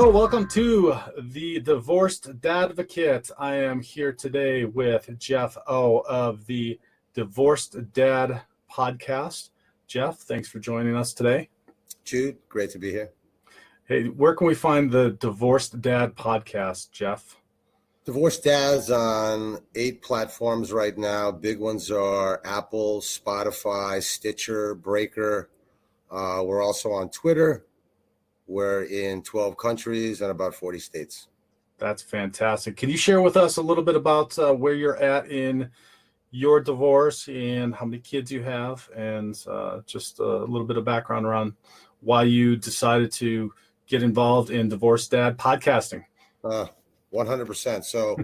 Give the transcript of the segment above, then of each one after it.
Hello, welcome to the Divorced Dadvocate. I am here today with Jeff O of the Divorced Dad podcast. Jeff, thanks for joining us today. Jude, great to be here. Hey, where can we find the Divorced Dad podcast, Jeff? Divorced Dad's on 8 platforms right now. Big ones are Apple, Spotify, Stitcher, Breaker. We're also on Twitter. We're in 12 countries and about 40 states. That's fantastic. Can you share with us a little bit about where you're at in your divorce and how many kids you have, and just a little bit of background around why you decided to get involved in Divorced Dad podcasting? 100%. So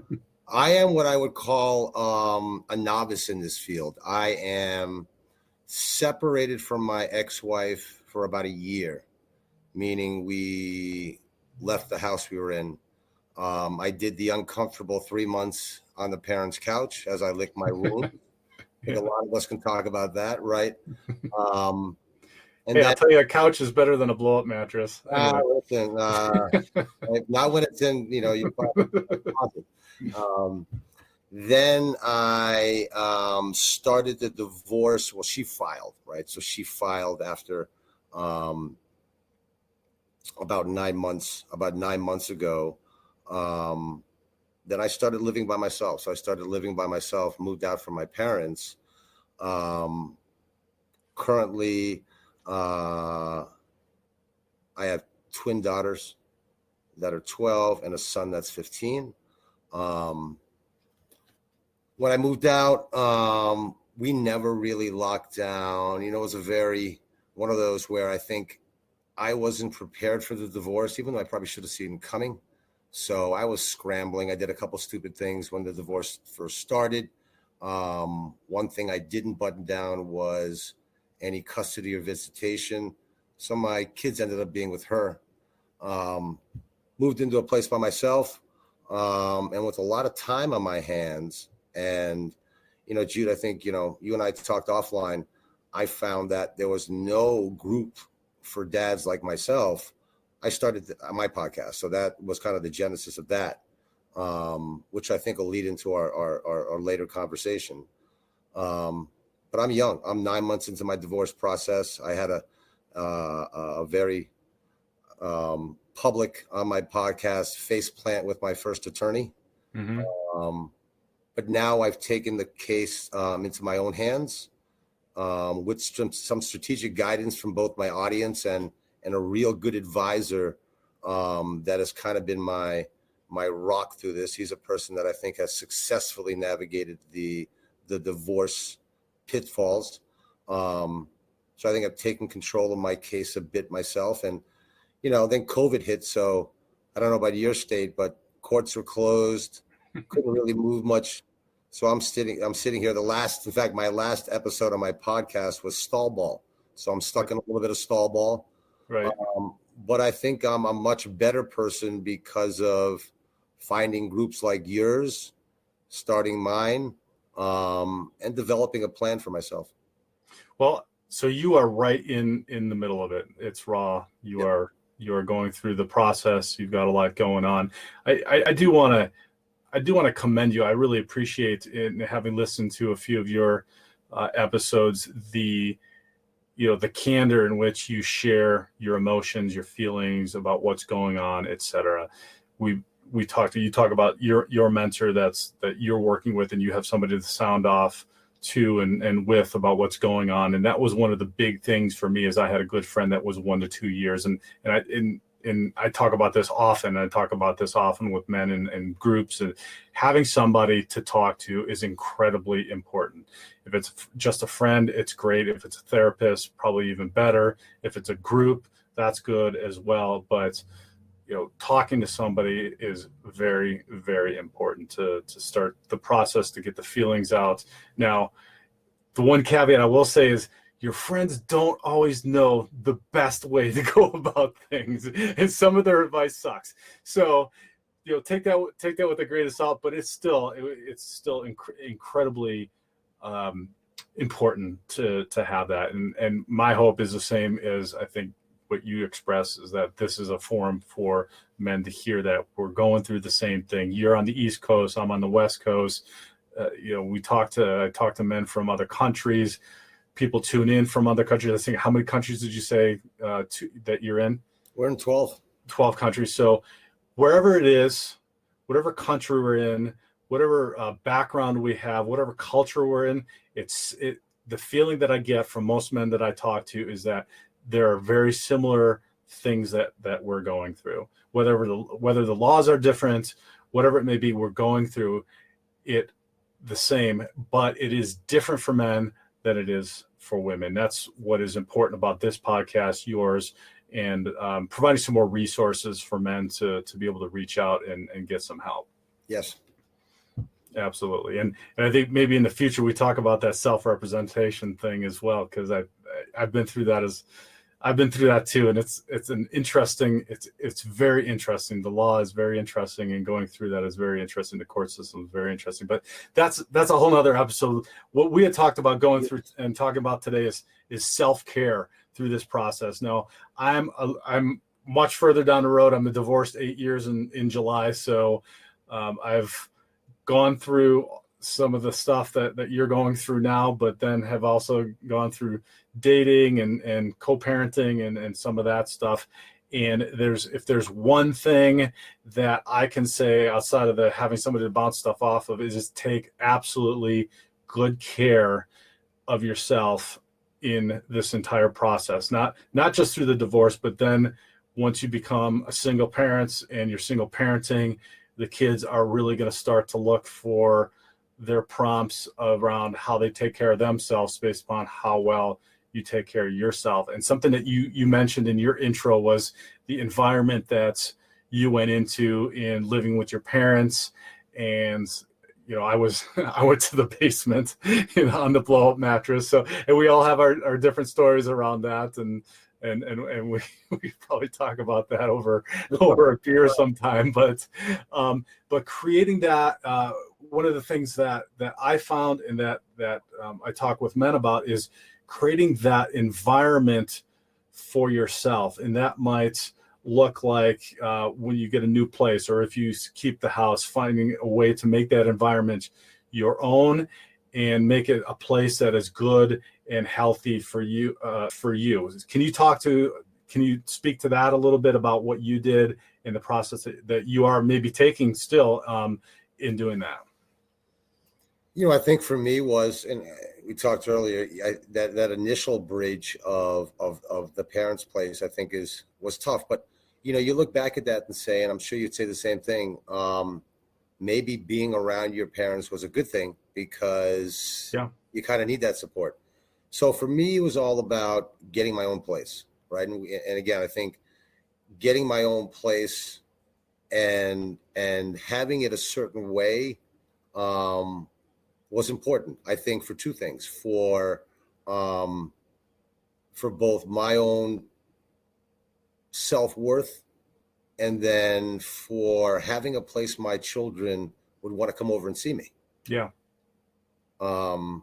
I am what I would call a novice in this field. I am separated from my ex-wife for about a year, meaning we left the house we were in. I did the uncomfortable 3 months on the parents' couch as I licked my wound. I think a lot of us can talk about that, right? And I'll tell you, a couch is better than a blow-up mattress. Anyway. Listen, not when it's in, your closet. Then I started the divorce. Well, she filed, right? So she filed after about 9 months ago. Then I started living by myself. So I started living by myself, moved out from my parents. Currently, I have twin daughters that are 12 and a son that's 15. When I moved out, we never really locked down. It was one of those where I think I wasn't prepared for the divorce, even though I probably should have seen it coming. So I was scrambling. I did a couple stupid things when the divorce first started. One thing I didn't button down was any custody or visitation. So my kids ended up being with her. Moved into a place by myself, and with a lot of time on my hands. And, Jude, I think, you and I talked offline. I found that there was no group for dads like myself. I started my podcast. So that was kind of the genesis of that, which I think will lead into our later conversation. But I'm young. I'm 9 months into my divorce process. I had a very public on my podcast face plant with my first attorney. Mm-hmm. But now I've taken the case into my own hands with some strategic guidance from both my audience and a real good advisor that has kind of been my rock through this. He's a person that I think has successfully navigated the divorce pitfalls. So I think I've taken control of my case a bit myself. And, then COVID hit. So I don't know about your state, but courts were closed. Couldn't really move much. So I'm sitting here. My last episode on my podcast was stall ball. So I'm stuck in a little bit of stall ball. Right. But I think I'm a much better person because of finding groups like yours, starting mine, and developing a plan for myself. Well, so you are right in the middle of it. It's raw. You are going through the process. You've got a lot going on. I do want to commend you. I really appreciate it, having listened to a few of your episodes, the candor in which you share your emotions, your feelings about what's going on, etc. You talk about your mentor that you're working with, and you have somebody to sound off to and with about what's going on. And that was one of the big things for me, is I had a good friend that was 1 to 2 years. And I talk about this often. I talk about this often with men and groups, and having somebody to talk to is incredibly important. If it's just a friend, it's great. If it's a therapist, probably even better. If it's a group, that's good as well. But talking to somebody is very, very important to start the process, to get the feelings out. Now, the one caveat I will say is your friends don't always know the best way to go about things, and some of their advice sucks. So, take that with a grain of salt. But it's still incredibly important to have that. And my hope is the same as I think what you express, is that this is a forum for men to hear that we're going through the same thing. You're on the East Coast, I'm on the West Coast. I talk to men from other countries. People tune in from other countries. I think, how many countries did you say that you're in? We're in 12. 12 countries. So wherever it is, whatever country we're in, whatever background we have, whatever culture we're in, the feeling that I get from most men that I talk to is that there are very similar things that we're going through. Whether the laws are different, whatever it may be, we're going through it the same, but it is different for men than it is for women. That's what is important about this podcast, yours, and providing some more resources for men to be able to reach out and get some help. Yes. Absolutely. And I think maybe in the future we talk about that self-representation thing as well, because I've been through that too. And it's very interesting. The law is very interesting, and going through that is very interesting. The court system is very interesting, but that's a whole nother episode. What we had talked about going through and talking about today is self-care through this process. Now I'm much further down the road. I'm divorced 8 years in July. So I've gone through some of the stuff that you're going through now, but then have also gone through dating and co-parenting and some of that stuff. And if there's one thing that I can say outside of having somebody to bounce stuff off of, is just take absolutely good care of yourself in this entire process. Not just through the divorce, but then once you become a single parent and you're single parenting, the kids are really going to start to look for their prompts around how they take care of themselves based upon how well you take care of yourself. And something that you mentioned in your intro was the environment that you went into in living with your parents. And I went to the basement on the blow up mattress. So, and we all have our different stories around that. And we probably talk about that over a beer sometime, but creating that, one of the things that I found and that I talk with men about is creating that environment for yourself. And that might look like when you get a new place, or if you keep the house, finding a way to make that environment your own and make it a place that is good and healthy for you. Can you speak to that a little bit about what you did in the process that you are maybe taking still in doing that? I think for me was, and we talked earlier, that initial bridge of the parents' place, I think was tough. But you look back at that and say, and I'm sure you'd say the same thing. Maybe being around your parents was a good thing, because you kind of need that support. So for me, it was all about getting my own place, right? And again, I think getting my own place and having it a certain way was important. I think for two things: for both my own self-worth, and then for having a place my children would want to come over and see me. Yeah. So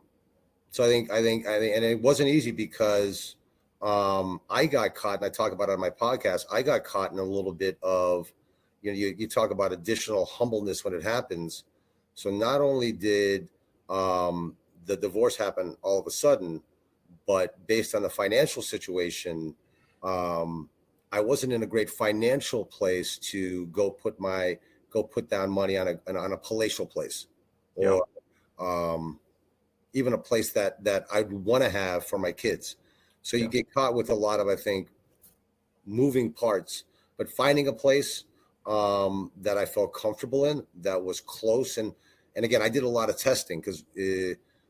I think, and it wasn't easy, because I got caught, and I talk about it on my podcast, I got caught in a little bit of, you talk about additional humbleness when it happens. So not only did the divorce happen all of a sudden, but based on the financial situation, I wasn't in a great financial place to go put down money on a palatial place, or even a place that I'd want to have for my kids. So you get caught with a lot of, I think, moving parts, but finding a place that I felt comfortable in, that was close. And again, I did a lot of testing, because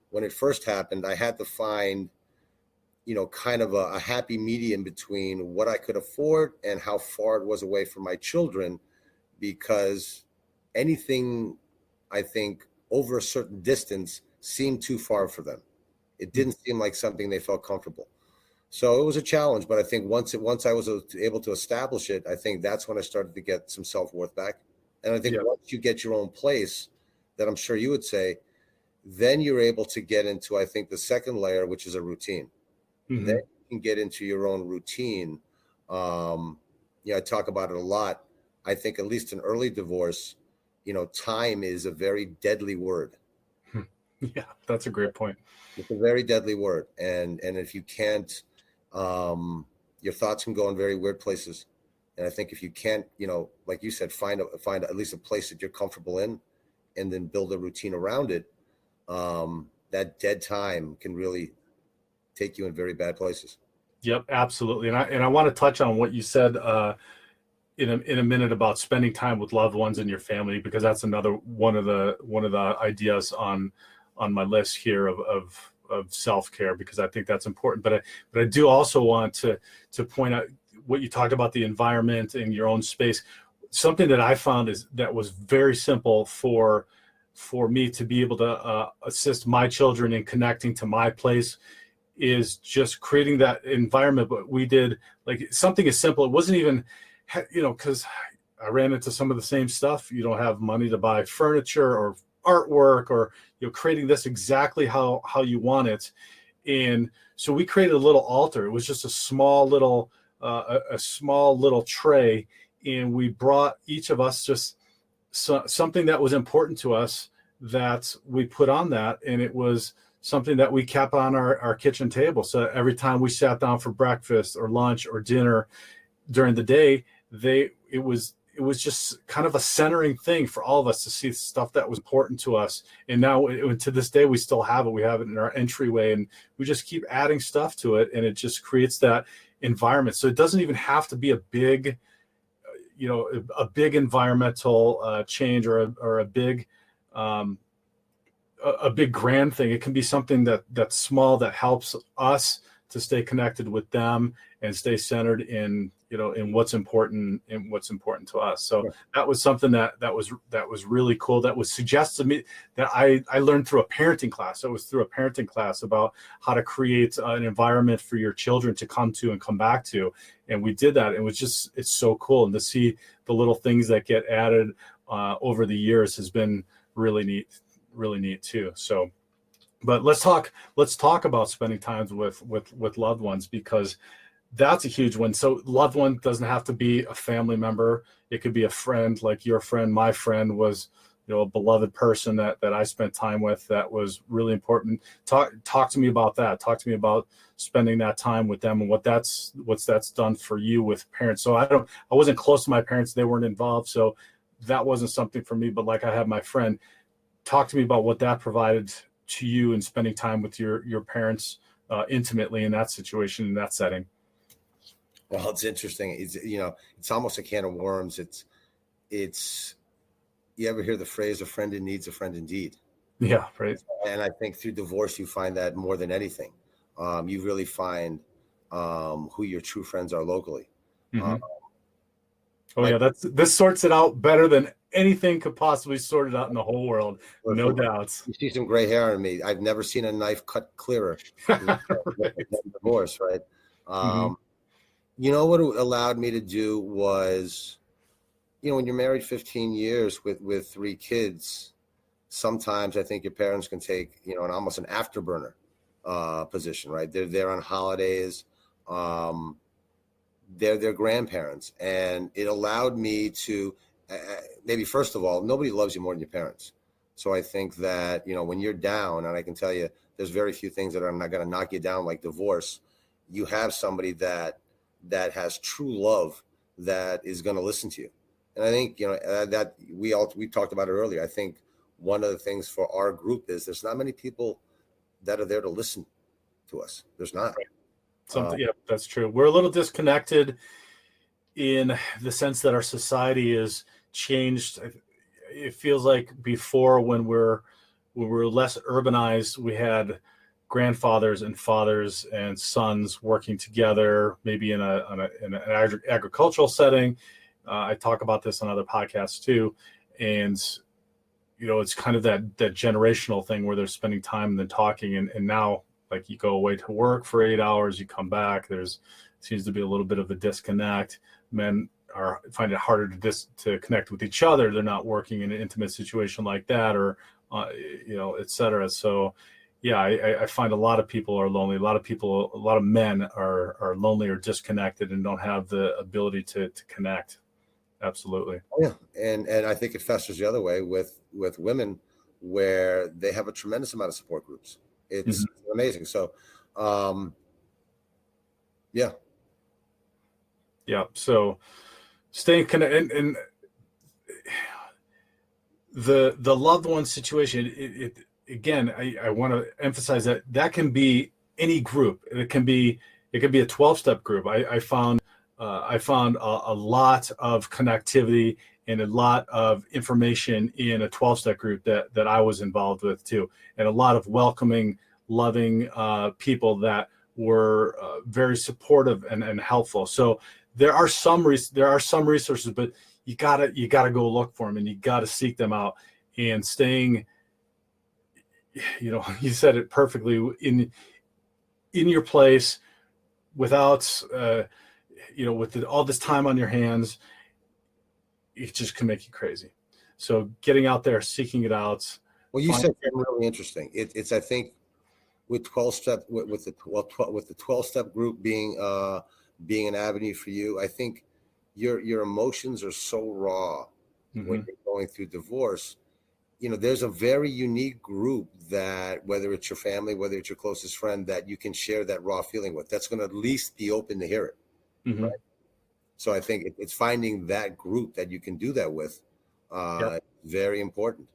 when it first happened, I had to find, kind of a happy medium between what I could afford and how far it was away from my children, because anything, I think, over a certain distance seemed too far for them. It didn't seem like something they felt comfortable. So it was a challenge, but I think once I was able to establish it, I think that's when I started to get some self-worth back. And I think once you get your own place, that I'm sure you would say, then you're able to get into, I think, the second layer, which is a routine. Then you can get into your own routine. I talk about it a lot. I think at least in early divorce, time is a very deadly word. Yeah, that's a great point. It's a very deadly word, and if you can't, your thoughts can go in very weird places. And I think if you can't, like you said, find at least a place that you're comfortable in, and then build a routine around it, that dead time can really take you in very bad places. Yep, absolutely. And I want to touch on what you said in a minute about spending time with loved ones in your family, because that's another one of the ideas on my list here of self-care, because I think that's important. But I do also want to point out what you talked about, the environment and your own space. Something that I found is that was very simple for me to be able to assist my children in connecting to my place, is just creating that environment. But we did like something as simple. It wasn't even, because I ran into some of the same stuff. You don't have money to buy furniture or artwork, or creating this exactly how you want it. And so we created a little altar. It was just a small little tray, and we brought each of us just something that was important to us that we put on that, and it was something that we kept on our kitchen table. So every time we sat down for breakfast or lunch or dinner during the day, it was just kind of a centering thing for all of us to see stuff that was important to us. And now to this day, we still have it. We have it in our entryway, and we just keep adding stuff to it, and it just creates that environment. So it doesn't even have to be a big environmental change, or a big grand thing. It can be something that's small, that helps us to stay connected with them and stay centered in what's important to us. So that was something that was really cool. That was suggested to me, that I learned through a parenting class. So it was through a parenting class about how to create an environment for your children to come to and come back to. And we did that. It's so cool. And to see the little things that get added over the years has been really neat too. So, but let's talk about spending time with loved ones, because that's a huge one. So loved one doesn't have to be a family member. It could be a friend, like your friend. My friend was, a beloved person that I spent time with. That was really important. Talk to me about that. Talk to me about spending that time with them, and what that's done for you with parents. So I wasn't close to my parents. They weren't involved. So that wasn't something for me, but like I have my friend. Talk to me about what that provided to you in spending time with your parents intimately in that situation, in that setting. Well, it's interesting. It's almost a can of worms. It's you ever hear the phrase, "A friend in need's a friend indeed"? Yeah, right. And I think through divorce, you find that more than anything. You really find who your true friends are locally. Mm-hmm. This sorts it out better than anything could possibly sort it out in the whole world. No doubts. You see some gray hair on me. I've never seen a knife cut clearer than divorce, right? Mm-hmm. What it allowed me to do was, when you're married 15 years with 3 kids, sometimes I think your parents can take, an almost an afterburner position, right? They're there on holidays. They're their grandparents. And it allowed me to, maybe first of all, nobody loves you more than your parents. So I think that, when you're down, and I can tell you, there's very few things that are not going to knock you down like divorce. You have somebody that has true love, that is going to listen to you. And I think, that we talked about it earlier. I think one of the things for our group is there's not many people that are there to listen to us. There's not. Yeah, that's true. We're a little disconnected in the sense that our society is changed. It feels like before, when we were less urbanized, we had grandfathers and fathers and sons working together, maybe in an agricultural setting. I talk about this on other podcasts too, and it's kind of that generational thing where they're spending time and then talking, and now, like, you go away to work for 8 hours, you come back, seems to be a little bit of a disconnect. Men find it harder to connect with each other. They're not working in an intimate situation like that, or et cetera. So yeah, I find a lot of people are lonely. A lot of men are lonely or disconnected and don't have the ability to connect. Absolutely. Oh, yeah, and I think it festers the other way with women, where they have a tremendous amount of support groups. It's Mhm. amazing. So, um, yeah, Yeah. So staying connected, and the loved one situation, it again, I want to emphasize that that can be any group. It can be a 12-step group. I found a lot of connectivity and a lot of information in a 12-step group that I was involved with too, and a lot of welcoming, loving people that were very supportive and helpful. So there are some resources, but you gotta go look for them, and you gotta seek them out. And staying, you said it perfectly, in your place, without with all this time on your hands, it just can make you crazy. So getting out there, seeking it out, well, you find. said something really interesting. It's I think with 12 step with the 12 step group being an avenue for you. I think your emotions are so raw when Mhm. you're going through divorce. There's a very unique group that, whether it's your family, whether it's your closest friend, that you can share that raw feeling with, that's going to at least be open to hear it. Mhm. So I think it's finding that group that you can do that with, Yep. very important.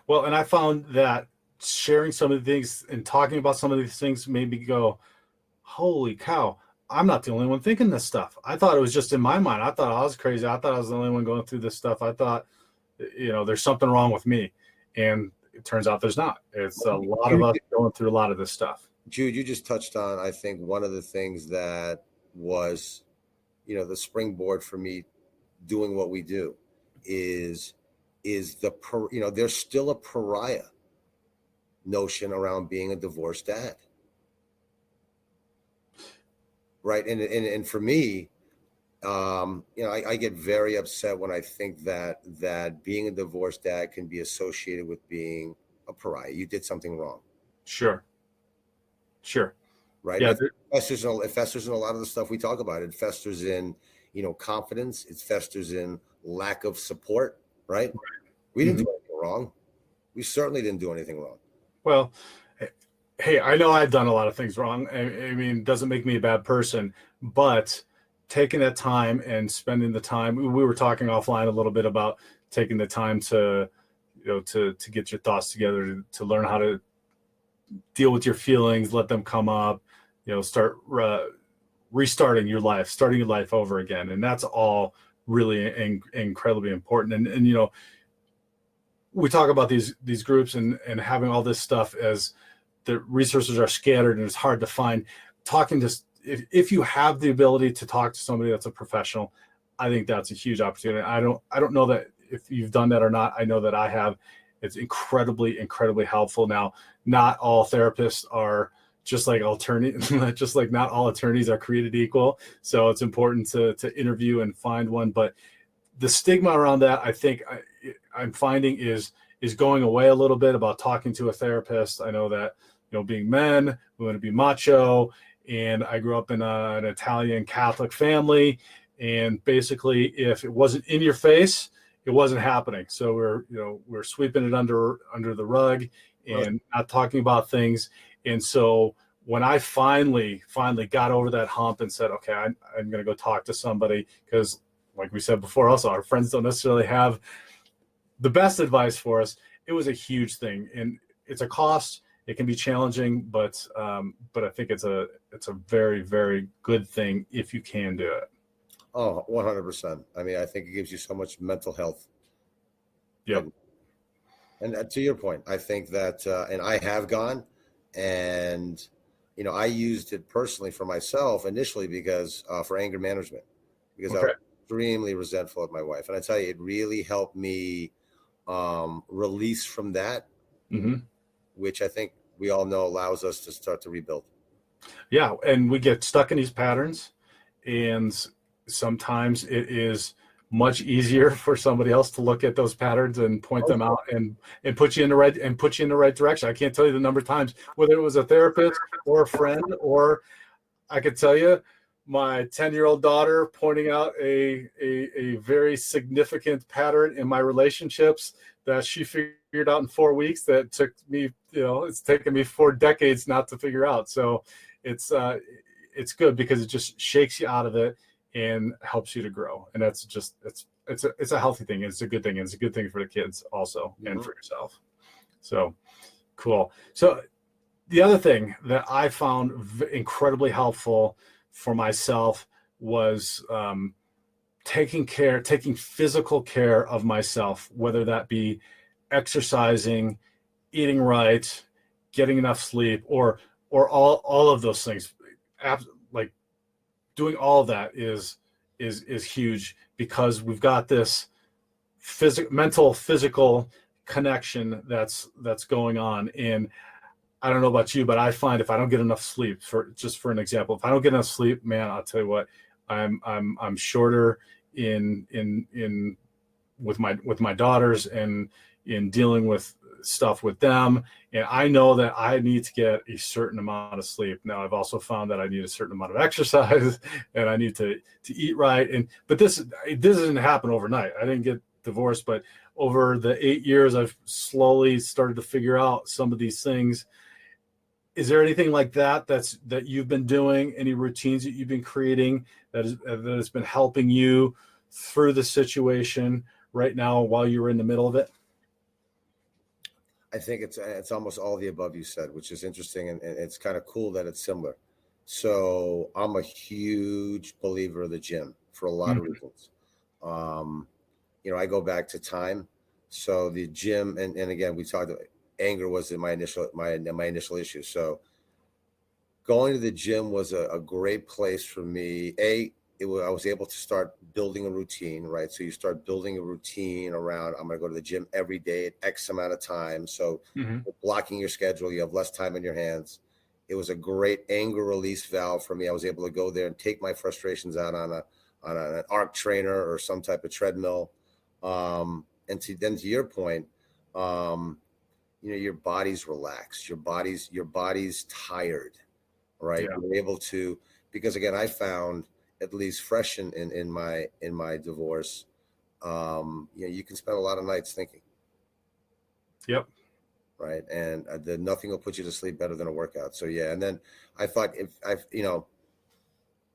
Well, and I found that sharing some of the things and talking about some of these things made me go, holy cow, I'm not the only one thinking this stuff. I thought it was just in my mind. I thought I was crazy. I thought I was the only one going through this stuff. I thought, there's something wrong with me. And it turns out there's not. It's a lot of Jude, us going through a lot of this stuff. Jude, you just touched on, I think, one of the things that was, the springboard for me doing what we do is there's still a pariah notion around being a divorced dad, right? And for me, I get very upset when I think that being a divorced dad can be associated with being a pariah. You did something wrong, Sure. Sure. right? And Yeah. I think it festers in a lot of the stuff we talk about. It festers in, confidence. It festers in lack of support, right? We didn't Mhm. do anything wrong. We certainly didn't do anything wrong. Well, hey, I know I've done a lot of things wrong. I mean, it doesn't make me a bad person, but taking that time and spending the time, we were talking offline a little bit about taking the time to, to get your thoughts together, to learn how to deal with your feelings, let them come up, start restarting your life, starting your life over again. And that's all really incredibly important. And we talk about these groups and having all this stuff, as the resources are scattered and it's hard to find. Talking to If you have the ability to talk to somebody that's a professional, I think that's a huge opportunity. I don't know that if you've done that or not. I know that I have. It's incredibly helpful. Now, not all therapists are just like just like not all attorneys are created equal. So it's important to interview and find one. But the stigma around that, I think I'm finding is going away a little bit about talking to a therapist. I know that, being men, we want to be macho, and I grew up in an Italian Catholic family, and basically, if it wasn't in your face, it wasn't happening. So we're sweeping it under the rug Right. and not talking about things. And so when I finally got over that hump and said, okay, I'm going to go talk to somebody, because like we said before, also our friends don't necessarily have the best advice for us. It was a huge thing, and it's a cost. It can be challenging, but I think it's a very, very good thing if you can do it. Oh, 100%. I mean, I think it gives you so much mental health. Yep. And to your point, I think that, and I have gone, and I used it personally for myself initially because for anger management, because I Okay. was extremely resentful of my wife, and I tell you, it really helped me release from that, Mm-hmm. which I think we all know allows us to start to rebuild. Yeah, and we get stuck in these patterns, and sometimes it is much easier for somebody else to look at those patterns and point them out and put you in the right direction. I can't tell you the number of times, whether it was a therapist or a friend, or I could tell you my 10-year-old daughter pointing out a very significant pattern in my relationships that she figured out in 4 weeks that took me, it's taken me 4 decades not to figure out. So it's good because it just shakes you out of it and helps you to grow. And that's just, it's a healthy thing. It's a good thing. And it's a good thing for the kids also and for yourself. So cool. So the other thing that I found incredibly helpful for myself was taking physical care of myself, whether that be exercising, eating right, getting enough sleep, or all of those things. Like doing all of that is huge, because we've got this mental physical connection that's going on. And I don't know about you, but I find if I don't get enough sleep, for an example, if I don't get enough sleep, man, I'll tell you what, I'm shorter in with my daughters and in dealing with stuff with them. And I know that I need to get a certain amount of sleep. Now, I've also found that I need a certain amount of exercise and I need to eat right. But this didn't happen overnight. I didn't get divorced, but over the 8 years, I've slowly started to figure out some of these things. Is there anything like that that you've been doing? Any routines that you've been creating that has been helping you through the situation right now while you're in the middle of it? I think it's almost all the above you said, which is interesting, and it's kind of cool that it's similar. So I'm a huge believer of the gym for a lot of reasons. I go back to time. So the gym, and again, we talked about anger was my initial issue. So going to the gym was a great place for me. I was able to start building a routine, right? So you start building a routine around, I'm going to go to the gym every day at X amount of time. So blocking your schedule, you have less time in your hands. It was a great anger release valve for me. I was able to go there and take my frustrations out on an arc trainer or some type of treadmill. And to your point, your body's relaxed, your body's tired, right? Yeah. You're able to, because again, I found, at least fresh in my divorce, you can spend a lot of nights thinking. Yep. Right. And nothing will put you to sleep better than a workout. So yeah. And then I thought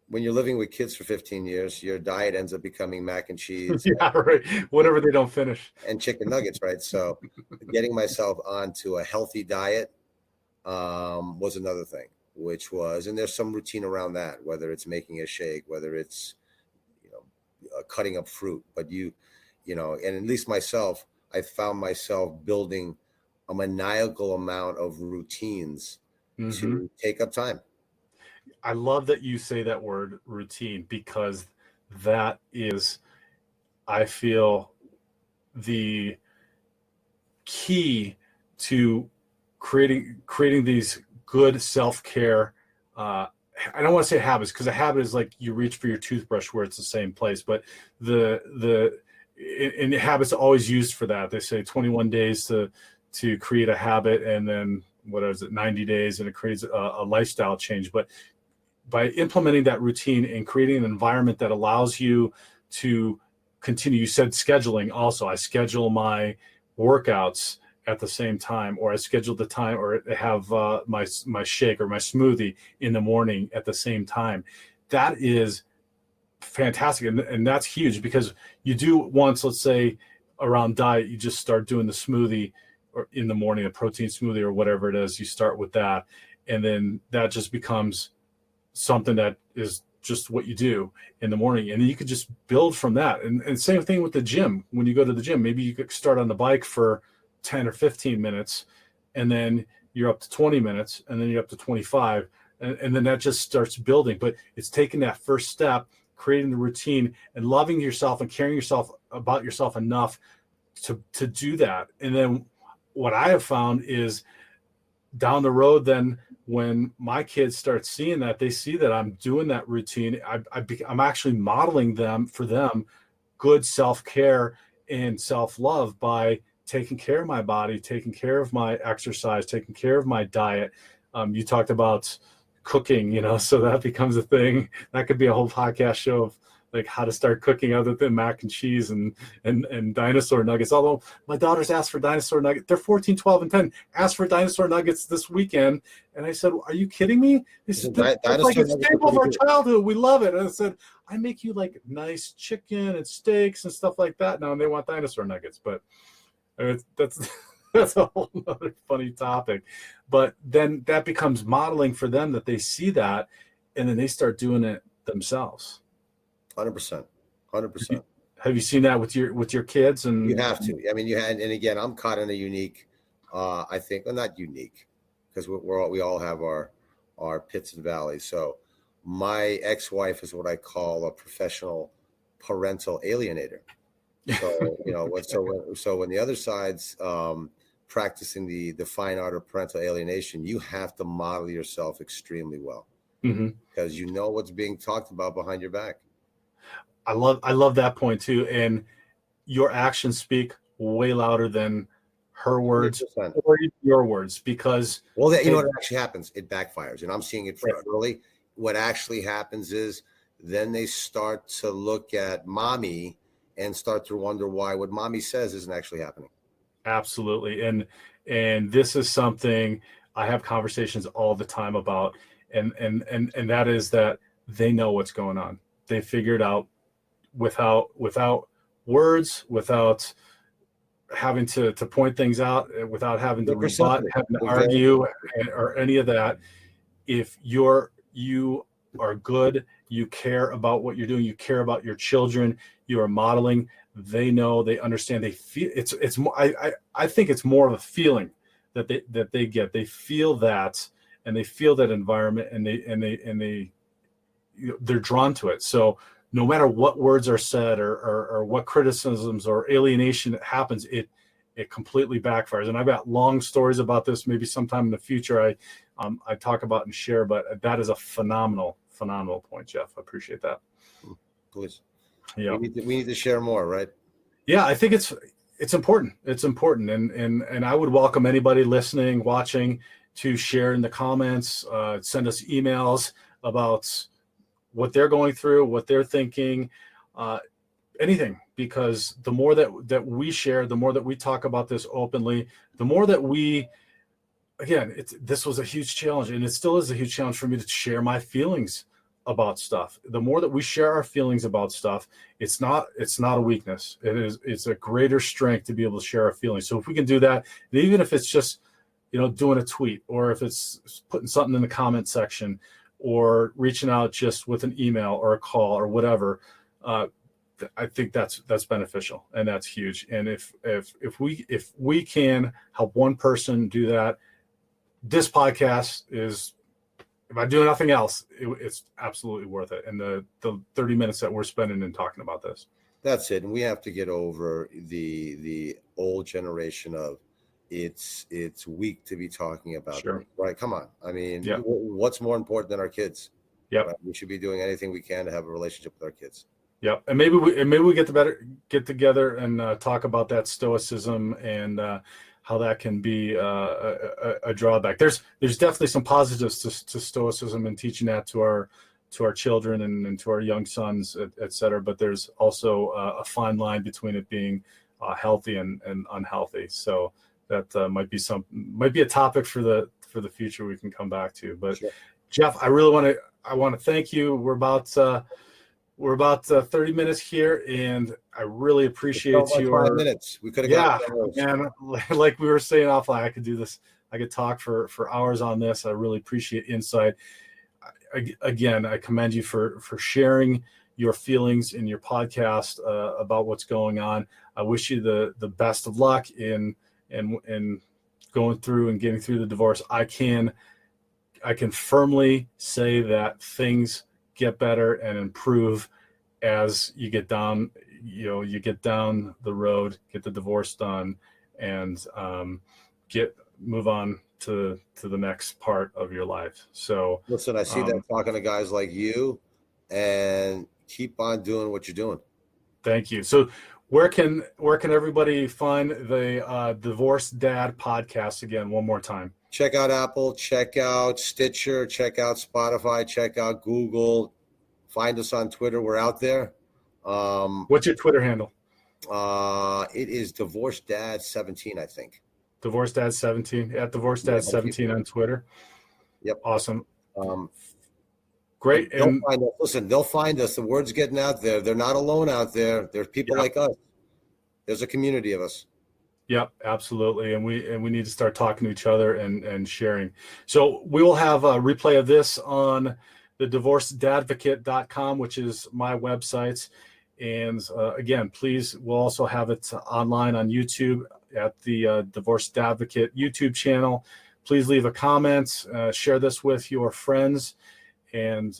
when you're living with kids for 15 years, your diet ends up becoming mac and cheese. Yeah, right. Whatever they don't finish. And chicken nuggets, right? So getting myself onto a healthy diet was another thing, and there's some routine around that, whether it's making a shake, whether it's, cutting up fruit, but and at least myself, I found myself building a maniacal amount of routines to take up time. I love that you say that word routine, because that is, I feel, the key to creating these good self-care. I don't want to say habits, because a habit is like you reach for your toothbrush where it's the same place, but the habits are always used for that. They say 21 days to create a habit, and then 90 days, and it creates a lifestyle change. But by implementing that routine and creating an environment that allows you to continue, you said scheduling also. I schedule my workouts at the same time, or I schedule the time, or have my shake or my smoothie in the morning at the same time. That is fantastic. And that's huge, because you do once, let's say around diet, you just start doing the smoothie or in the morning, a protein smoothie or whatever it is, you start with that. And then that just becomes something that is just what you do in the morning. And then you could just build from that. And same thing with the gym. When you go to the gym, maybe you could start on the bike for 10 or 15 minutes, and then you're up to 20 minutes, and then you're up to 25. And then that just starts building. But it's taking that first step, creating the routine, and loving yourself and caring about yourself enough to do that. And then what I have found is down the road, then when my kids start seeing that, they see that I'm doing that routine. I'm actually modeling for them good self-care and self-love by taking care of my body, taking care of my exercise, taking care of my diet. You talked about cooking, so that becomes a thing. That could be a whole podcast show of like how to start cooking other than mac and cheese and dinosaur nuggets. Although my daughters asked for dinosaur nuggets. They're 14, 12, and 10. Asked for dinosaur nuggets this weekend. And I said, are you kidding me? They said, it's like a staple of our childhood. We love it. And I said, I make you like nice chicken and steaks and stuff like that now, and they want dinosaur nuggets. But that's a whole other funny topic. But then that becomes modeling for them, that they see that, and then they start doing it themselves. 100%. Have you seen that with your kids? And you have to. I mean, you had, and again, I'm caught in a unique, I think, well, not unique, because we all have our pits and valleys. So my ex-wife is what I call a professional parental alienator. So so when the other side's practicing the fine art of parental alienation, you have to model yourself extremely well, because you know what's being talked about behind your back. I love that point too. And your actions speak way louder than her words 100%. or your words, because what actually happens? It backfires, and I'm seeing it early. What actually happens is then they start to look at mommy and start to wonder why what mommy says isn't actually happening. Absolutely. And this is something I have conversations all the time about, and that is that they know what's going on. They figure it out without words, without having to point things out, without having to rebut, having to argue, or any of that. If you are good, you care about what you're doing, you care about your children, you are modeling, they know, they understand, they feel it's more, I think it's more of a feeling that they get. They feel that, and they feel that environment, and they're drawn to it. So no matter what words are said or what criticisms or alienation happens, it completely backfires. And I've got long stories about this. Maybe sometime in the future I talk about and share, but that is a phenomenal point, Jeff. I appreciate that. Please. Yeah. We need to share more, right? Yeah, I think it's important. It's important. And I would welcome anybody listening, watching, to share in the comments, send us emails about what they're going through, what they're thinking, anything, because the more that we share, the more that we talk about this openly, the more that this was a huge challenge, and it still is a huge challenge for me to share my feelings about stuff. The more that we share our feelings about stuff, it's not a weakness. It's a greater strength to be able to share our feelings. So if we can do that, and even if it's just, doing a tweet, or if it's putting something in the comment section, or reaching out just with an email or a call or whatever, I think that's beneficial, and that's huge. And if we can help one person do that, this podcast is, if I do nothing else, it's absolutely worth it. And the 30 minutes that we're spending in talking about this. That's it. And we have to get over the old generation of it's weak to be talking about. Sure. Them, right? Come on. I mean, yeah. What's more important than our kids? Yep. Right? We should be doing anything we can to have a relationship with our kids. Yep. And maybe we get together and talk about that stoicism and how that can be a drawback. There's definitely some positives to stoicism and teaching that to our children and to our young sons, et cetera. But there's also a fine line between it being healthy and unhealthy. So that might be a topic for the future we can come back to. But sure. Jeff, I want to thank you. We're about 30 minutes here, and I really appreciate your 5 minutes. We could have and like we were saying offline, I could do this. I could talk for hours on this. I really appreciate insight. Again, I commend you for sharing your feelings in your podcast about what's going on. I wish you the best of luck in going through and getting through the divorce. I can firmly say that things get better and improve as you get down the road, get the divorce done, and move on to the next part of your life. So listen, I see that talking to guys like you, and keep on doing what you're doing. Thank you. So where can everybody find the Divorced Dad podcast again, one more time? check out Apple, check out Stitcher, check out Spotify, check out Google. Find us on Twitter. We're out there. What's your Twitter handle? It is Divorced Dad 17, I think. Divorced Dad 17 at Divorced Dad 17 on Twitter. Yep. Awesome. Um, Great. They'll And find us. Listen, they'll find us. The word's getting out there. They're not alone out there. There's people like us. There's a community of us. yep, absolutely. And we need to start talking to each other and sharing. So we will have a replay of this on the divorcedadvocate.com, which is my website. And again, please, we'll also have it online on YouTube at the Divorced Advocate YouTube channel. Please leave a comment, share this with your friends, and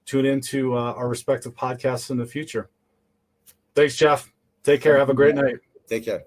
tune into our respective podcasts in the future. Thanks, Jeff. Take care. Have a great night. Take care.